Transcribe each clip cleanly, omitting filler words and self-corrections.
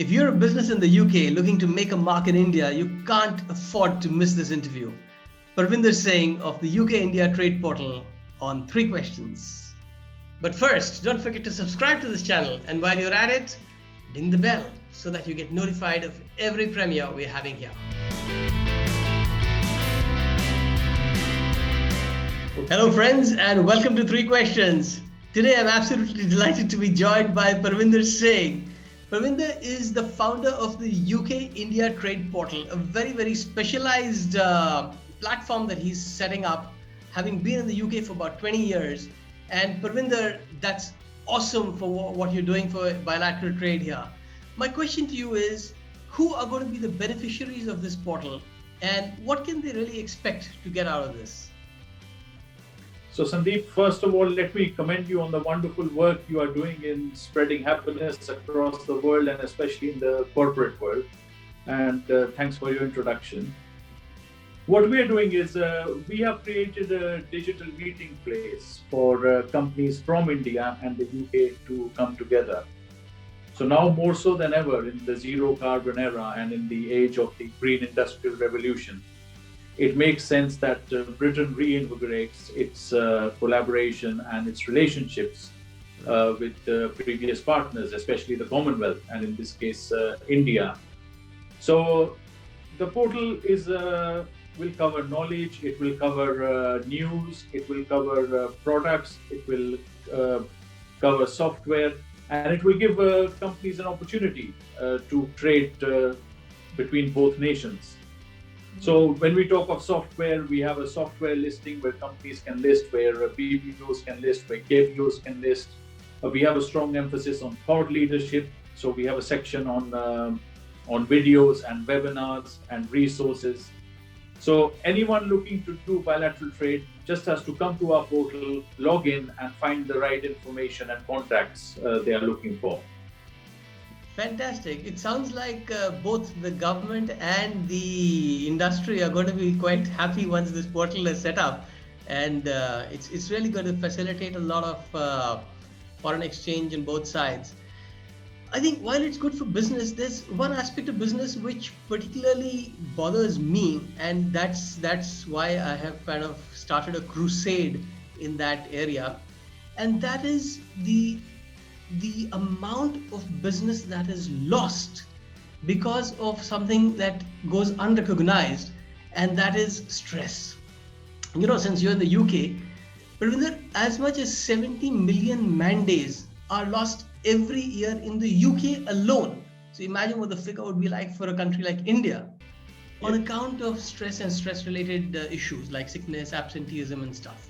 If you're a business in the UK looking to make a mark in India, you can't afford to miss this interview. Pervinder Singh of the UK India Trade Portal on 3 questions. But first, don't forget to subscribe to this channel, and while you're at it, ding the bell so that you get notified of every premiere we're having here. Hello friends, and welcome to 3 questions. Today I'm absolutely delighted to be joined by Pervinder Singh. Pervinder is the founder of the UK India Trade Portal, a very specialized platform that he's setting up, having been in the UK for about 20 years. And Pervinder, that's awesome for what you're doing for bilateral trade here. My question to you is, who are going to be the beneficiaries of this portal, and what can they really expect to get out of this? So Sandeep, first of all, let me commend you on the wonderful work you are doing in spreading happiness across the world and especially in the corporate world. And thanks for your introduction. What we are doing is we have created a digital meeting place for companies from India and the UK to come together. So now more so than ever in the zero carbon era and in the age of the green industrial revolution, it makes sense that Britain reinvigorates its collaboration and its relationships with previous partners, especially the Commonwealth, and in this case, India. So the portal will cover knowledge, it will cover news, it will cover products, it will cover software, and it will give companies an opportunity to trade between both nations. So when we talk of software, we have a software listing where companies can list, where BPOs can list, where KPOs can list. We have a strong emphasis on thought leadership. So we have a section on videos and webinars and resources. So anyone looking to do bilateral trade just has to come to our portal, log in and find the right information and contacts they are looking for. Fantastic. It sounds like both the government and the industry are going to be quite happy once this portal is set up. And it's really going to facilitate a lot of foreign exchange on both sides. I think while it's good for business, there's one aspect of business which particularly bothers me, and that's why I have kind of started a crusade in that area. And that is the amount of business that is lost because of something that goes unrecognized, and that is stress. You know, since you're in the UK, Pervinder, as much as 70 million man days are lost every year in the UK alone. So imagine what the figure would be like for a country like India on account of stress and stress-related issues like sickness, absenteeism and stuff.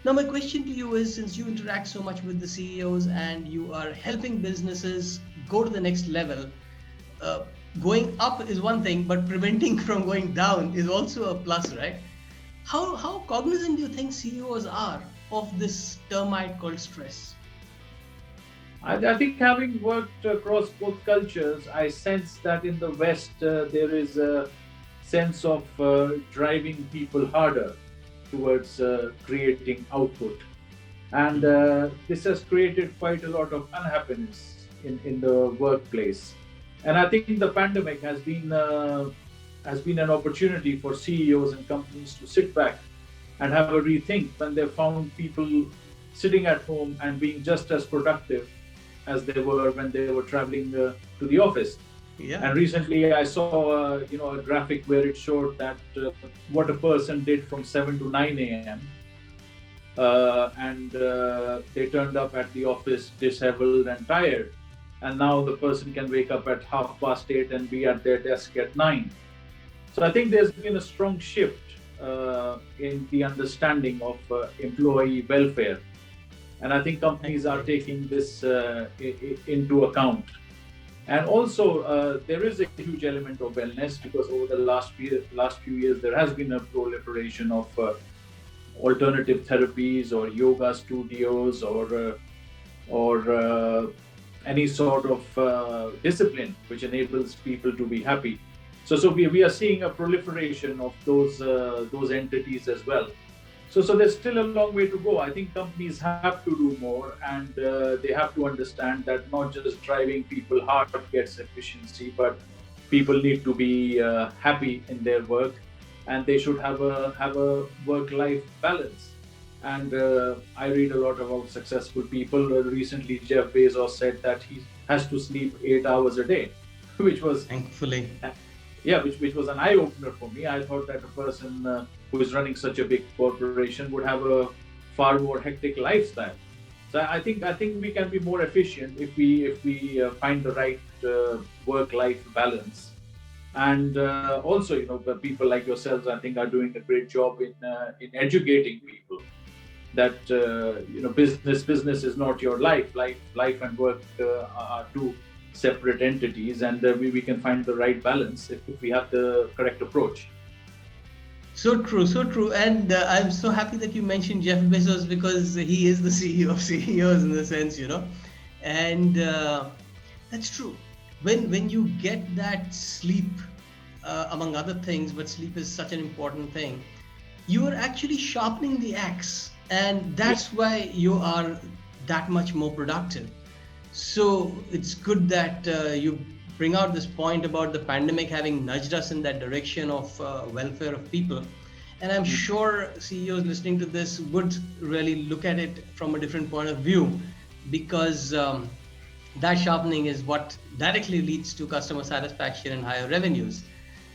Now, my question to you is, since you interact so much with the CEOs and you are helping businesses go to the next level, going up is one thing, but preventing from going down is also a plus, right? How cognizant do you think CEOs are of this termite called stress? I think having worked across both cultures, I sense that in the West, there is a sense of driving people harder towards creating output. And this has created quite a lot of unhappiness in the workplace. And I think the pandemic has been an opportunity for CEOs and companies to sit back and have a rethink when they found people sitting at home and being just as productive as they were when they were traveling to the office. Yeah. And recently I saw a graphic where it showed that what a person did from 7 to 9 a.m. And they turned up at the office disheveled and tired. And now the person can wake up at 8:30 and be at their desk at 9. So I think there's been a strong shift in the understanding of employee welfare. And I think companies are taking this into account. And also, there is a huge element of wellness, because over the last few years, there has been a proliferation of alternative therapies or yoga studios or any sort of discipline which enables people to be happy. So we are seeing a proliferation of those entities as well. So there's still a long way to go. I think companies have to do more, and they have to understand that not just driving people hard gets efficiency, but people need to be happy in their work, and they should have a work-life balance. And I read a lot about successful people. Recently, Jeff Bezos said that he has to sleep 8 hours a day, which was Thankfully. yeah, which was an eye opener for me. I thought that a person who is running such a big corporation would have a far more hectic lifestyle. So I think we can be more efficient if we find the right work life balance. And also, people like yourselves, I think, are doing a great job in educating people that business is not your life and work are two separate entities, and we can find the right balance if we have the correct approach. So true, so true. And I'm so happy that you mentioned Jeff Bezos because he is the CEO of CEOs in the sense. And that's true. When you get that sleep, among other things, but sleep is such an important thing, you are actually sharpening the axe. And Yeah. that's why you are that much more productive. So it's good that you bring out this point about the pandemic having nudged us in that direction of welfare of people. And I'm sure CEOs listening to this would really look at it from a different point of view because that sharpening is what directly leads to customer satisfaction and higher revenues.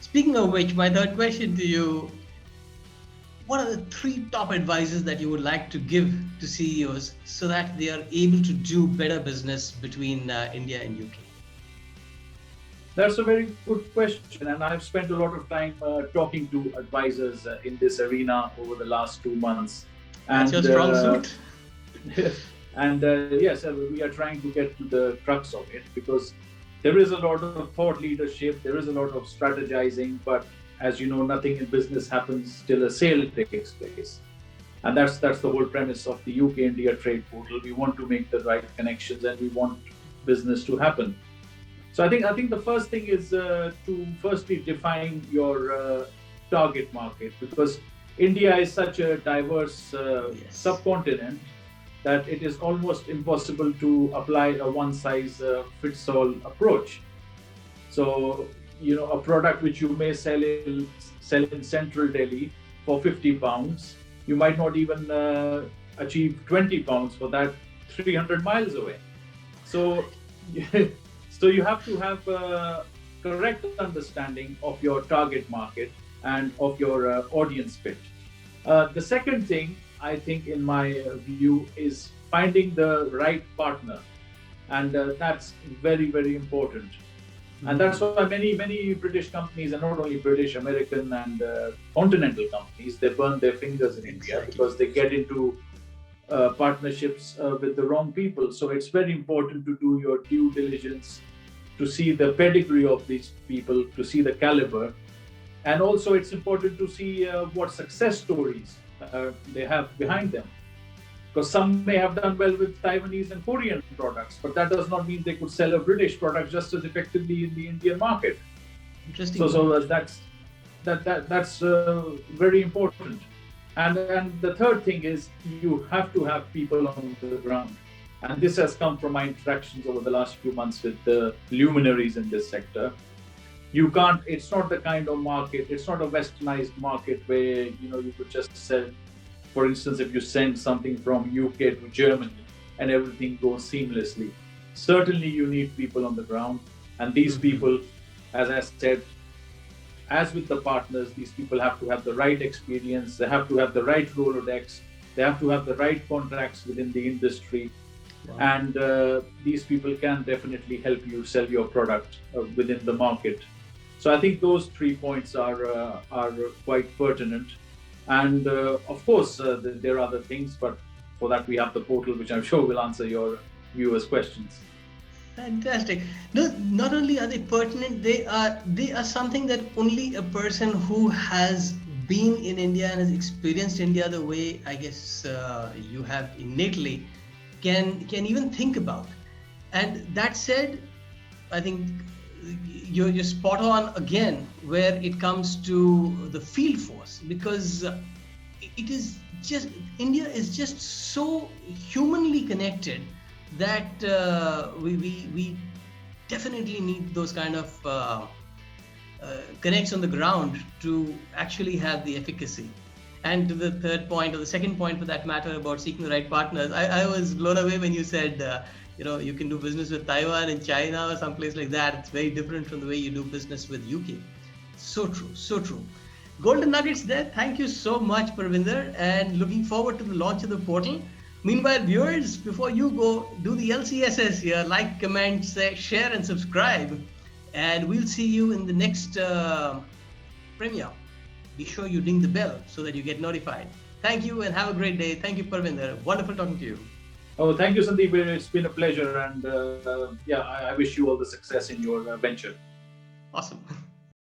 Speaking of which, my third question to you, what are the three top advices that you would like to give to CEOs so that they are able to do better business between India and UK? That's a very good question, and I've spent a lot of time talking to advisors in this arena over the last 2 months. That's your And strong suit. and yes, we are trying to get to the crux of it, because there is a lot of thought leadership, there is a lot of strategizing, but as you know, nothing in business happens till a sale takes place. And that's the whole premise of the UK India trade portal. We want to make the right connections, and we want business to happen. So I think the first thing is to firstly define your target market, because India is such a diverse Yes. subcontinent that it is almost impossible to apply a one size fits all approach. So, a product which you may sell in central Delhi for 50 pounds, you might not even achieve 20 pounds for that 300 miles away. So, so you have to have a correct understanding of your target market and of your audience fit. The second thing, I think, in my view, is finding the right partner, and that's very, very important. And that's why many British companies, and not only British, American, and continental companies, they burn their fingers in India Exactly. because they get into partnerships with the wrong people. So it's very important to do your due diligence, to see the pedigree of these people, to see the caliber, and also it's important to see what success stories they have behind them. Because some may have done well with Taiwanese and Korean products, but that does not mean they could sell a British product just as effectively in the Indian market. Interesting So point. that's very important. And the third thing is, you have to have people on the ground. And this has come from my interactions over the last few months with the luminaries in this sector. You can't, it's not the kind of market, it's not a westernized market where you could just sell. For instance, if you send something from UK to Germany and everything goes seamlessly, certainly you need people on the ground. And these people, as I said, as with the partners, these people have to have the right experience, they have to have the right Rolodex, they have to have the right contacts within the industry. Wow. And these people can definitely help you sell your product within the market. So I think those 3 points are quite pertinent. And of course, there are other things, but for that we have the portal, which I'm sure will answer your viewers' questions. Fantastic. No, not only are they pertinent, they are something that only a person who has been in India and has experienced India the way I guess you have innately can even think about. And that said, I think you're spot on again where it comes to the field force because it is just India is just so humanly connected that we definitely need those kind of connects on the ground to actually have the efficacy. And to the third point, or the second point for that matter, about seeking the right partners, I was blown away when you said, you can do business with Taiwan and China or someplace like that. It's very different from the way you do business with UK. So true, so true. Golden nuggets there. Thank you so much, Parvinder, and looking forward to the launch of the portal. Meanwhile, viewers, before you go, do the LCSS here: like, comment, share, and subscribe. And we'll see you in the next premiere. Be sure you ding the bell so that you get notified. Thank you and have a great day. Thank you, Parvinder. Wonderful talking to you. Oh, thank you, Sandeep. It's been a pleasure, and yeah, I wish you all the success in your venture. Awesome.